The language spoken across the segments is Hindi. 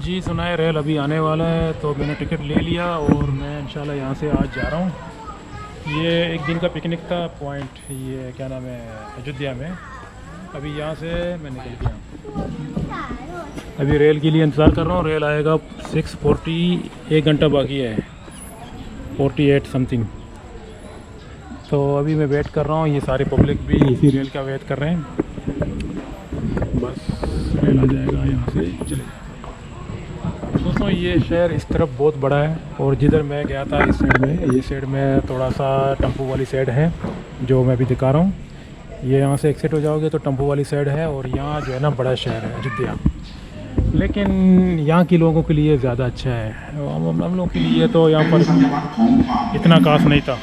जी सुनाए रेल अभी आने वाला है, तो मैंने टिकट ले लिया और मैं इंशाल्लाह यहाँ से आज जा रहा हूँ। ये एक दिन का पिकनिक था पॉइंट, ये क्या नाम है, अयोध्या में। अभी यहाँ से मैं निकल गया, अभी रेल के लिए इंतज़ार कर रहा हूँ। रेल आएगा 6:40, 1 घंटा बाकी है, 48 समथिंग। तो अभी मैं वेट कर रहा हूँ, ये सारे पब्लिक भी इसी रेल का वेट कर रहे हैं। बस रेल आ जाएगा, यहाँ से चले जाएगा। दोस्तों ये शहर इस तरफ बहुत बड़ा है, और जिधर मैं गया था इस साइड में, ये साइड में थोड़ा सा टम्पू वाली साइड है जो मैं भी दिखा रहा हूँ। ये यहाँ से एक्सिट हो जाओगे तो टम्पू वाली साइड है, और यहाँ जो है ना बड़ा शहर है अयोध्या। लेकिन यहाँ के लोगों के लिए ज़्यादा अच्छा है, हम लोगों के लिए तो यहाँ पर इतना खास नहीं था।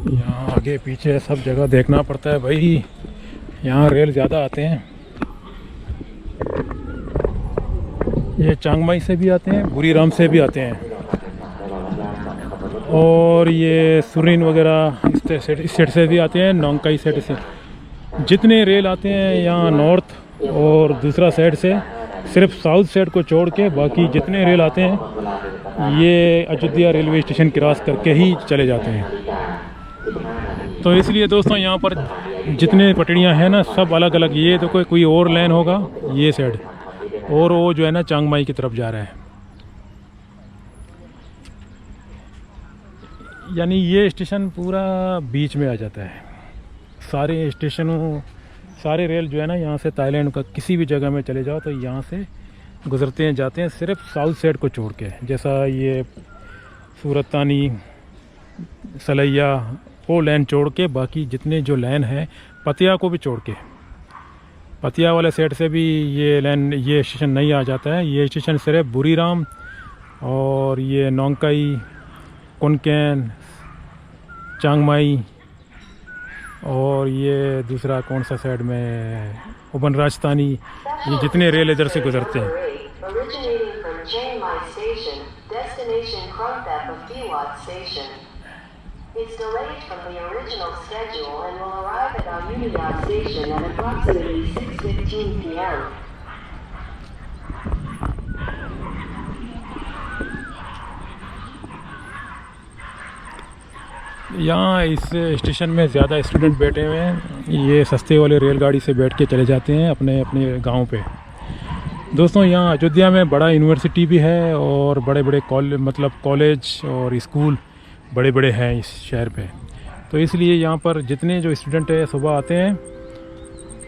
यहाँ आगे पीछे सब जगह देखना पड़ता है भाई, यहाँ रेल ज़्यादा आते हैं। ये चांगमाई से भी आते हैं, बुरीराम से भी आते हैं, और ये सुरीन वगैरह इस साइड से भी आते हैं, नोंगकाई साइड से। जितने रेल आते हैं यहाँ नॉर्थ और दूसरा साइड से, सिर्फ साउथ साइड को छोड़ के बाकी जितने रेल आते हैं ये अयोध्या रेलवे स्टेशन क्रॉस करके ही चले जाते हैं। तो इसलिए दोस्तों यहाँ पर जितने पटरियाँ हैं ना सब अलग अलग। ये तो कोई और लाइन होगा ये साइड, और वो जो है ना चांगमाई की तरफ जा रहा है। यानी ये स्टेशन पूरा बीच में आ जाता है। सारे स्टेशनों, सारे रेल जो है ना यहाँ से थाईलैंड का किसी भी जगह में चले जाओ तो यहाँ से गुजरते हैं जाते हैं, सिर्फ साउथ साइड को छोड़ के। जैसा ये सूरतानी, सलैया, वो लाइन छोड़ के बाकी जितने जो लाइन है, पतिया को भी छोड़ के, पतिया वाले साइड से भी ये लाइन, ये स्टेशन नहीं आ जाता है। ये स्टेशन सिर्फ बुरीराम और ये नोंगकाई, कुनकैन, चांगमाई, और ये दूसरा कौन सा साइड में, उबन राजस्थानी, ये जितने रेल इधर से गुजरते हैं। It's delayed from the original schedule and will arrive at Ayutthaya station at approximately 6:15 p.m. यहाँ इस स्टेशन में ज़्यादा स्टूडेंट बैठे हुए हैं, ये सस्ते वाले रेलगाड़ी से बैठ के चले जाते हैं अपने अपने गांव पे। दोस्तों यहाँ अयोध्या में बड़ा यूनिवर्सिटी भी है, और बड़े बड़े कॉलेज और स्कूल बड़े बड़े हैं इस शहर पे। तो इसलिए यहाँ पर जितने जो स्टूडेंट है सुबह आते हैं,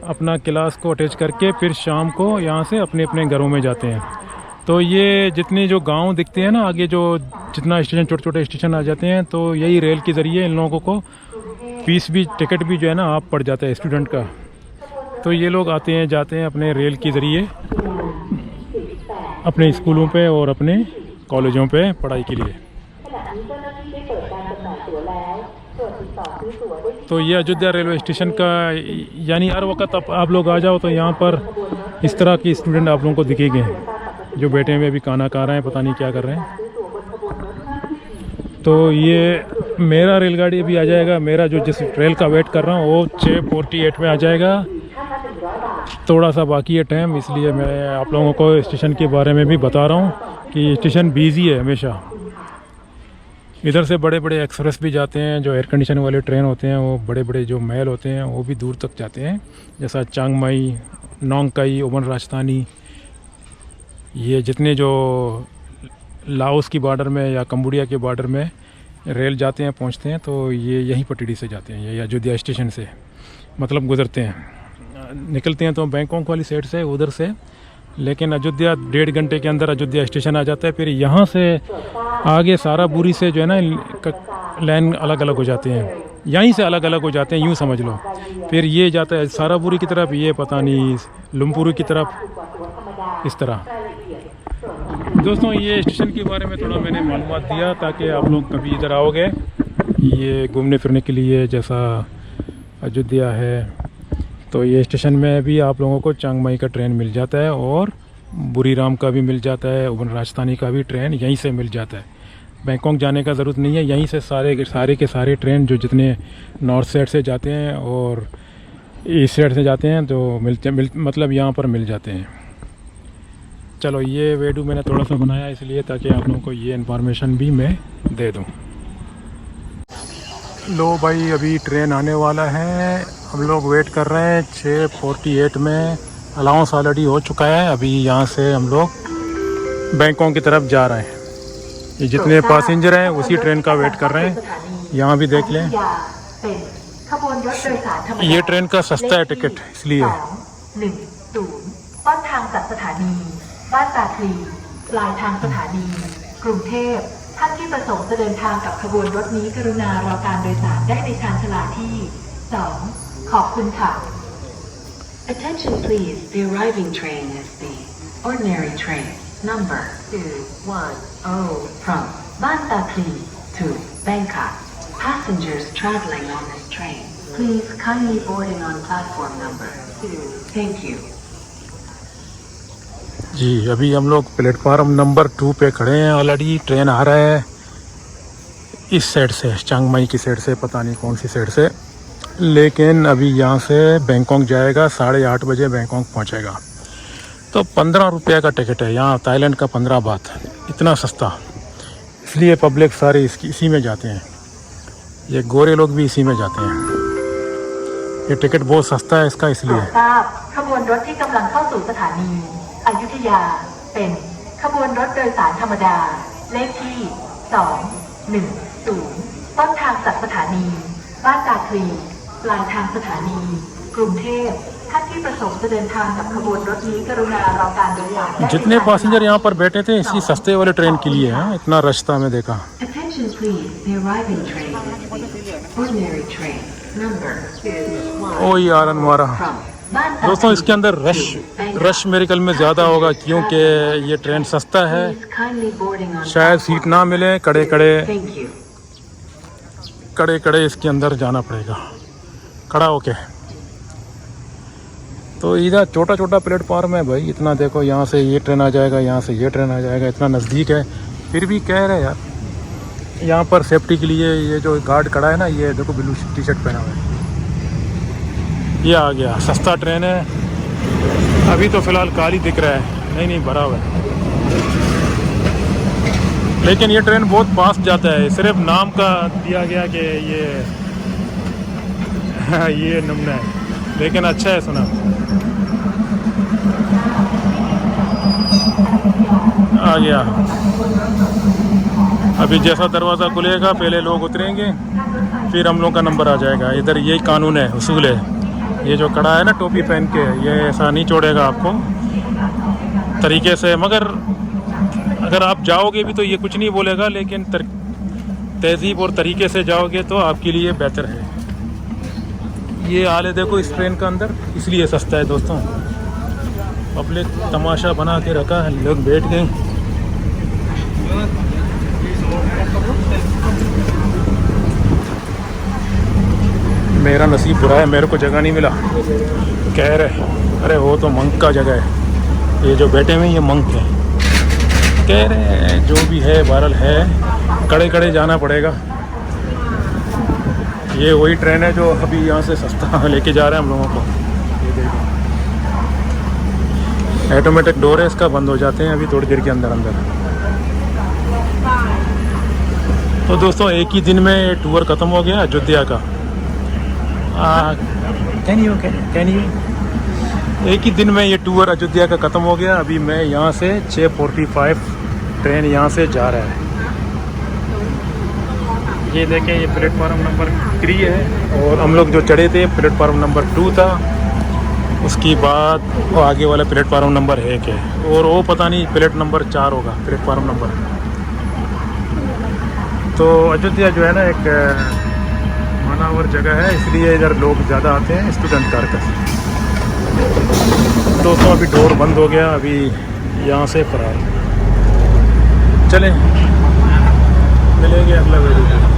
अपना क्लास को अटैच करके फिर शाम को यहाँ से अपने अपने घरों में जाते हैं। तो ये जितने जो गांव दिखते हैं ना आगे, जो जितना स्टेशन, छोटे छोटे स्टेशन आ जाते हैं, तो यही रेल के ज़रिए इन लोगों को फीस भी, टिकट भी जो है ना आप पड़ जाता है स्टूडेंट का। तो ये लोग आते हैं जाते हैं अपने रेल के ज़रिए अपने स्कूलों पे और अपने कॉलेजों पे पढ़ाई के लिए। तो ये अयोध्या रेलवे स्टेशन का, यानी हर वक्त आप लोग आ जाओ तो यहाँ पर इस तरह के स्टूडेंट आप लोगों को दिखेंगे जो बैठे हुए अभी खाना खा रहे हैं, पता नहीं क्या कर रहे हैं। तो ये मेरा रेलगाड़ी अभी आ जाएगा, मेरा जो जिस रेल का वेट कर रहा हूँ वो 6:48 में आ जाएगा। थोड़ा सा बाकी है टाइम, इसलिए मैं आप लोगों को स्टेशन के बारे में भी बता रहा हूँ कि स्टेशन बिजी है हमेशा। इधर से बड़े बड़े एक्सप्रेस भी जाते हैं, जो एयर कंडीशन वाले ट्रेन होते हैं, वो बड़े बड़े जो महल होते हैं वो भी दूर तक जाते हैं, जैसा चांगमाई, नोंगकाई, उबन राजस्थानी। ये जितने जो लाओस की बॉर्डर में या कंबोडिया के बॉर्डर में रेल जाते हैं, पहुंचते हैं, तो ये यहीं पटड़ी से जाते हैं, ये अयोध्या स्टेशन से मतलब गुजरते हैं। निकलते हैं तो बैंकॉक वाली साइड से, उधर से, लेकिन अयोध्या 1.5 घंटे के अंदर अयोध्या स्टेशन आ जाता है। फिर यहाँ से आगे साराबुरी से जो है ना लाइन अलग अलग हो जाते हैं, यहीं से अलग अलग हो जाते हैं, यूँ समझ लो। फिर ये जाता है साराबुरी की तरफ, ये पता नहीं लुम्पुरी की तरफ, इस तरह। दोस्तों ये स्टेशन के बारे में थोड़ा मैंने मालूमात दिया ताकि आप लोग कभी इधर आओगे ये घूमने फिरने के लिए, जैसा अयोध्या है, तो ये स्टेशन में भी आप लोगों को चांगमाई का ट्रेन मिल जाता है, और बुरीराम का भी मिल जाता है, उबन राजस्थानी का भी ट्रेन यहीं से मिल जाता है। बैंकॉक जाने का ज़रूरत नहीं है, यहीं से सारे के सारे ट्रेन जो जितने नॉर्थ साइड से जाते हैं और इस साइड से जाते हैं तो मतलब यहाँ पर मिल जाते हैं। चलो ये वीडियो मैंने थोड़ा सा बनाया इसलिए ताकि आप लोगों को ये इन्फॉर्मेशन भी मैं दे दूँ। लो भाई अभी ट्रेन आने वाला है, हम लोग वेट कर रहे हैं। 6:48 में अलाउंस ऑलरेडी हो चुका है। अभी यहाँ से हम लोग बैंकॉक की तरफ जा रहे हैं। ये जितने पैसेंजर हैं उसी ट्रेन का वेट कर रहे हैं। यहाँ भी देख लें, ये ट्रेन का सस्ता है टिकट इसलिए। ต้นทางจากสถานีบ้านตาคลีปลายทางสถานีกรุงเทพท่านที่ประสงค์จะเดินทางกับขบวนรถนี้กรุณารอการโดยสารได้ในชานชาลาที่ 2 ขอบคุณค่ะ Attention please, the arriving train is the ordinary train number 210 from Ban Ta Kli to Bangkok. Passengers traveling on this train, please kindly boarding on platform number 2. Thank you. जी अभी हम लोग प्लेटफार्म नंबर 2 पे खड़े हैं। ऑलरेडी ट्रेन आ रहा है इस साइड से, चिंग माई की साइड से, पता नहीं कौन सी साइड से, लेकिन अभी यहाँ से बैंकॉक जाएगा। 8:30 बजे बैंकॉक पहुँचेगा। तो 15 रुपये का टिकट है यहाँ, थाईलैंड का 15 बात, इतना सस्ता। इसलिए पब्लिक सारे इसी में जाते हैं, ये गोरे लोग भी इसी में जाते हैं। ये टिकट बहुत सस्ता है इसका इसलिए। ขบวนรถที่กำลังเข้าสู่สถานีอยุธยาเป็นขบวนรถโดยสารธรรมดาเลขที่ 210 ต้นทางจากสถานีบ้านตาคลีปลายทางสถานีกรุงเทพท่านที่ประสงค์จะเดินทางกับขบวนรถนี้กรุณารอการโดยสาร जितने पैसेंजर यहाँ पर बैठे थे इसी सस्ते वाले ट्रेन के लिए हैं, इतना रश था मैं देखा। Attention please, the arriving train ordinary train number 2 ओ यार अनवारा दोस्तों, इसके अंदर रश मेरे ख्याल में ज़्यादा होगा क्योंकि ये ट्रेन सस्ता है। शायद सीट ना मिले, कड़े कड़े इसके अंदर जाना पड़ेगा खड़ा होके। तो इधर छोटा छोटा प्लेटफार्म है भाई, इतना देखो, यहाँ से ये ट्रेन आ जाएगा, यहाँ से ये ट्रेन आ जाएगा, इतना नज़दीक है। फिर भी कह रहे हैं यार, यहाँ पर सेफ्टी के लिए ये जो गार्ड खड़ा है ना, ये देखो ब्लू टी शर्ट पहना हुआ है, ये आ गया। सस्ता ट्रेन है। अभी तो फ़िलहाल काली दिख रहा है, नहीं भरा हुआ है, लेकिन ये ट्रेन बहुत फास्ट जाता है। सिर्फ नाम का दिया गया कि ये नमूना है, लेकिन अच्छा है सुना। आ गया। अभी जैसा दरवाज़ा खुलेगा पहले लोग उतरेंगे, फिर हम लोग का नंबर आ जाएगा। इधर यही कानून है, उसूल है। ये जो खड़ा है ना टोपी पहन के, ये ऐसा नहीं छोड़ेगा आपको तरीके से, मगर अगर आप जाओगे भी तो ये कुछ नहीं बोलेगा, लेकिन तहजीब और तरीके से जाओगे तो आपके लिए बेहतर है। ये हाल है देखो इस ट्रेन का अंदर, इसलिए सस्ता है दोस्तों। पब्लिक तमाशा बना के रखा है, लोग बैठ गए। मेरा नसीब बुरा है, मेरे को जगह नहीं मिला। कह रहे अरे वो तो मंक का जगह है, ये जो बैठे हुए ये मंक है। कह रहे जो भी है बहरहाल है, कड़े जाना पड़ेगा। ये वही ट्रेन है जो अभी यहाँ से सस्ता लेके जा रहे हैं हम लोगों को। ये देखो ऑटोमेटिक डोर है इसका, बंद हो जाते हैं अभी थोड़ी देर के अंदर। तो दोस्तों एक ही दिन में टूर ख़त्म हो गया अयोध्या का। कैन यू एक ही दिन में ये टूर अयोध्या का ख़त्म हो गया। अभी मैं यहाँ से 6:45 ट्रेन यहाँ से जा रहा है। ये देखें, ये प्लेटफार्म नंबर 3 है और हम लोग जो चढ़े थे प्लेटफार्म नंबर 2 था। उसके बाद वो आगे वाला प्लेटफार्म नंबर 1 है, और वो पता नहीं प्लेट नंबर 4 होगा प्लेटफार्म नंबर। तो अयोध्या जो है ना एक मानावर जगह है, इसलिए इधर लोग ज़्यादा आते हैं, स्टूडेंट कारकस। दोस्तों अभी डोर बंद हो गया, अभी यहाँ से फरार। चलें, मिलेंगे अगला वीडियो।